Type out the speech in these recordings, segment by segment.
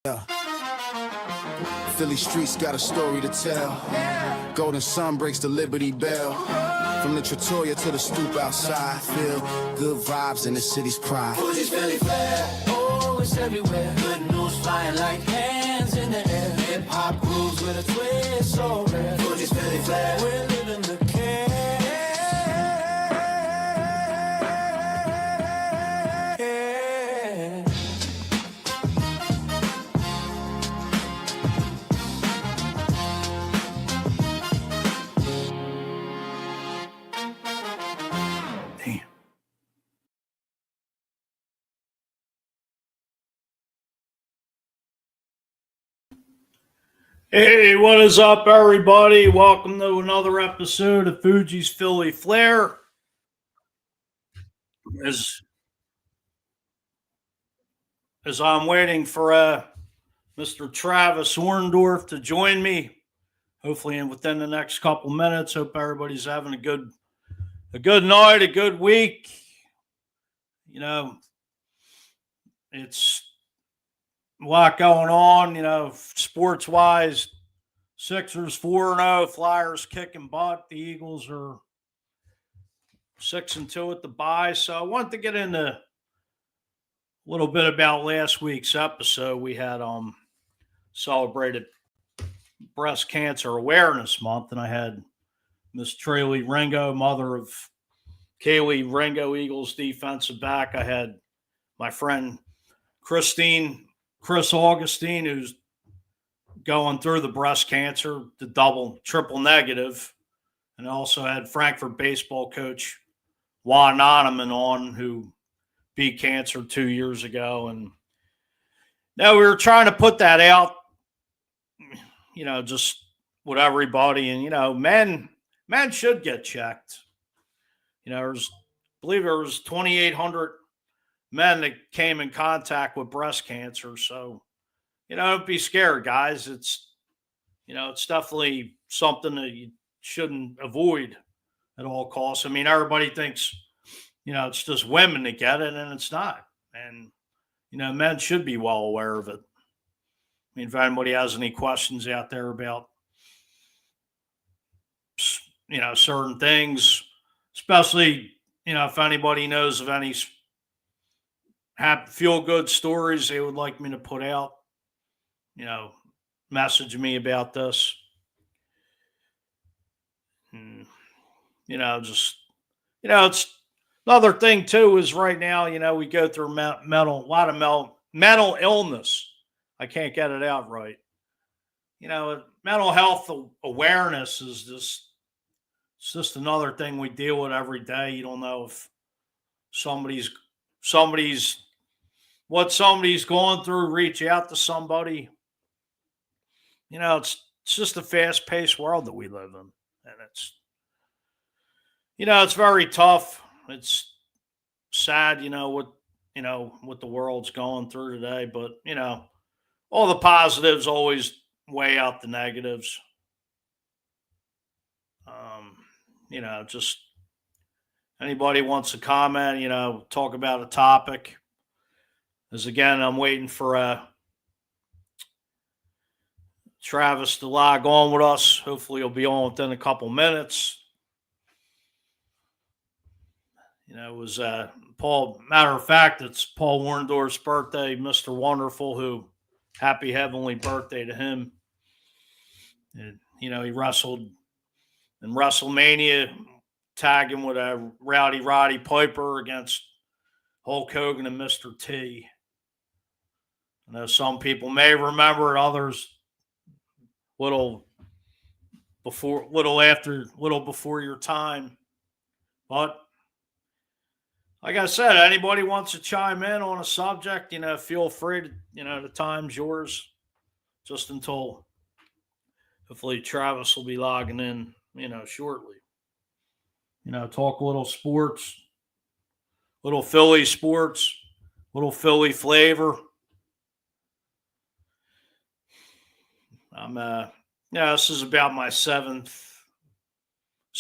Yeah. Philly streets got a story to tell. Golden sun breaks the Liberty Bell. From the Trattoria to the stoop outside, feel good vibes in the city's pride. Fuji's Philly flair, oh, it's everywhere. Good news flying like hands in the air. Hip hop grooves with a twist, so rare. Fuji's Philly flair, we're living the care. Hey, what is up, everybody? Welcome to another episode of Fuji's Philly Flair. As I'm waiting for Mr. Travis Orndorff to join me, hopefully within the next couple minutes. Hope everybody's having a good night, a good week. You know, it's a lot going on, sports-wise. Sixers 4-0, Flyers kicking butt. The Eagles are 6-2 at the bye. So I wanted to get into a little bit about last week's episode. We had celebrated Breast Cancer Awareness Month, and I had Miss Trayley Ringo, mother of Kaylee Ringo, Eagles defensive back. I had my friend Chris Augustine, who's going through the breast cancer, the triple negative. And I also had Frankfurt baseball coach Juan Onaman on, who beat cancer 2 years ago. And now we were trying to put that out, just with everybody. And, men should get checked. I believe there was 2,800 men that came in contact with breast cancer. So, don't be scared, guys. It's definitely something that you shouldn't avoid at all costs. I mean, everybody thinks, it's just women that get it, and it's not. And, men should be well aware of it. I mean, if anybody has any questions out there about, certain things, especially, if anybody knows of any feel-good stories they would like me to put out, message me about this. And, it's another thing too is right now, we go through a lot of mental illness. I can't get it out right. Mental health awareness is just another thing we deal with every day. You don't know if somebody's what somebody's going through, reach out to somebody. It's just a fast-paced world that we live in. And it's very tough. It's sad, what the world's going through today. But, all the positives always weigh out the negatives. Just anybody wants to comment, talk about a topic. As again, I'm waiting for Travis to log on with us. Hopefully he'll be on within a couple minutes. It was matter of fact, it's Paul Orndorff's birthday, Mr. Wonderful, who happy heavenly birthday to him. And, he wrestled in WrestleMania, tagging with a Roddy Piper against Hulk Hogan and Mr. T. I know some people may remember it, others little before your time. But like I said, anybody wants to chime in on a subject, feel free to, the time's yours. Just until hopefully Travis will be logging in, shortly. Talk a little sports, little Philly sports, little Philly flavor. This is about my seventh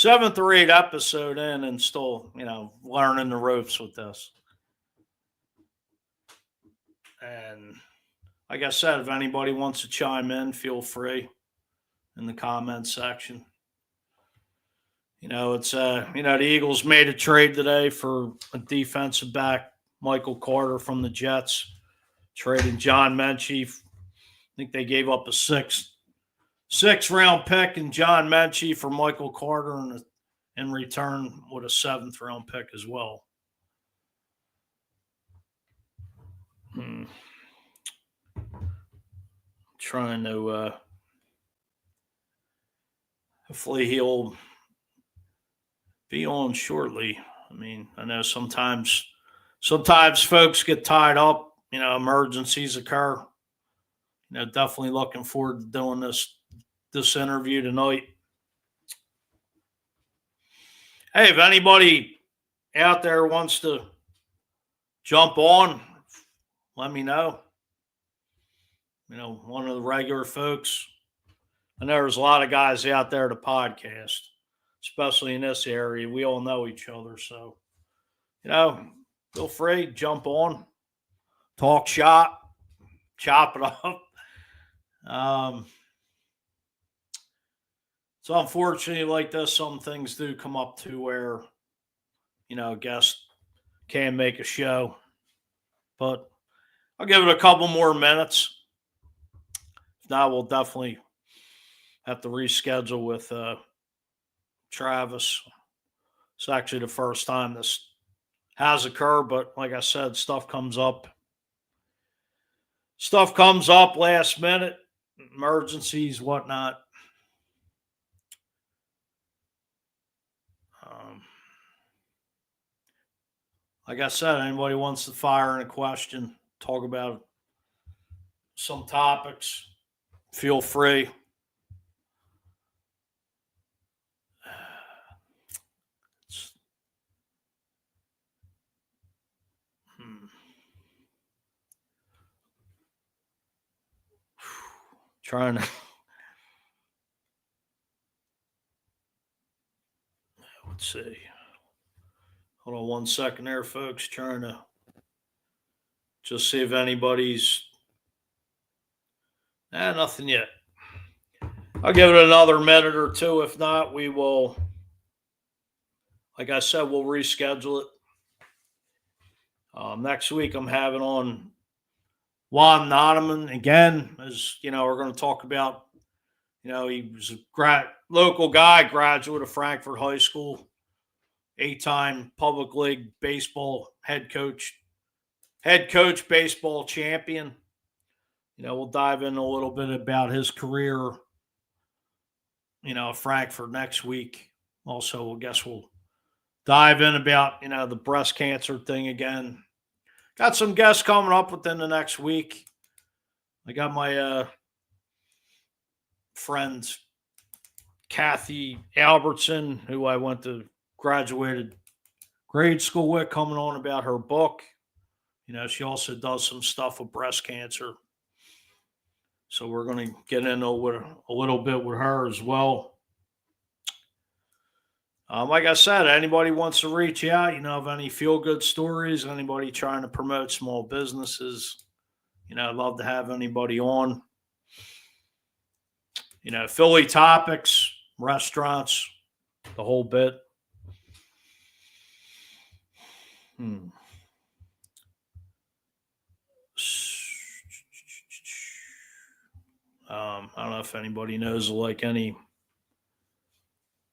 or eighth episode in, and still, learning the ropes with this. And like I said, if anybody wants to chime in, feel free in the comments section. It's the Eagles made a trade today for a defensive back, Michael Carter from the Jets, traded John Mechie. I think they gave up a six-round pick and John Mechie for Michael Carter, and in return with a 7th-round pick as well. Trying to hopefully he'll be on shortly. I mean, I know sometimes folks get tied up, emergencies occur. Definitely looking forward to doing this interview tonight. Hey, if anybody out there wants to jump on, let me know. One of the regular folks. I know there's a lot of guys out there to podcast, especially in this area. We all know each other. So, feel free, jump on, talk shop, chop it up. So unfortunately, like this, some things do come up to where, a guest can't make a show. But I'll give it a couple more minutes. If not, we'll definitely have to reschedule with Travis. It's actually the first time this has occurred, but like I said, stuff comes up last minute, emergencies, whatnot. Like I said, anybody wants to fire in a question, talk about some topics, feel free. Trying to let's see. Hold on one second there, folks. Trying to just see if anybody's nothing yet. I'll give it another minute or two. If not, we will, like I said, we'll reschedule it. Next week I'm having on Juan Nonaman again, as we're going to talk about, he was a local guy, graduate of Frankfort High School, 8-time public league baseball head coach baseball champion. We'll dive in a little bit about his career, Frankfort next week. Also, I guess we'll dive in about, the breast cancer thing again. Got some guests coming up within the next week. I got my friend Kathy Albertson, who I went to graduated grade school with, coming on about her book. She also does some stuff with breast cancer. So we're going to get into a little bit with her as well. Like I said, anybody wants to reach out, of any feel-good stories, anybody trying to promote small businesses, I'd love to have anybody on. Philly topics, restaurants, the whole bit. I don't know if anybody knows like any,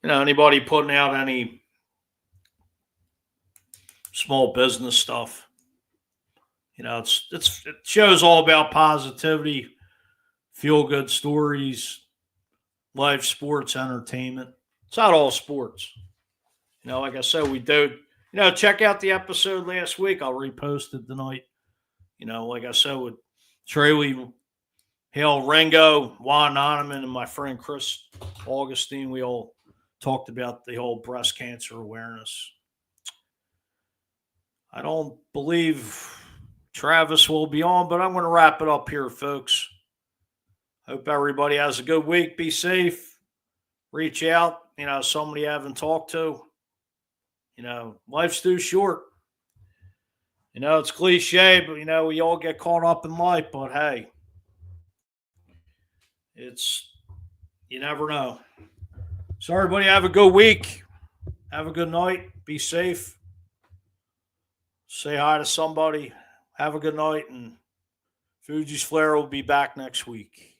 anybody putting out any small business stuff. It shows all about positivity, feel good stories, life, sports, entertainment. It's not all sports. Like I said, we do. Check out the episode last week. I'll repost it tonight. Like I said, with Trayley, Hale Ringo, Juan Nonaman, and my friend Chris Augustine, we all talked about the whole breast cancer awareness. I don't believe Travis will be on, but I'm going to wrap it up here, folks. Hope everybody has a good week. Be safe. Reach out. Somebody you haven't talked to. Life's too short. It's cliche, but, we all get caught up in life. But, hey, You never know. So everybody have a good week. Have a good night. Be safe. Say hi to somebody. Have a good night. And Fuji's Flair will be back next week.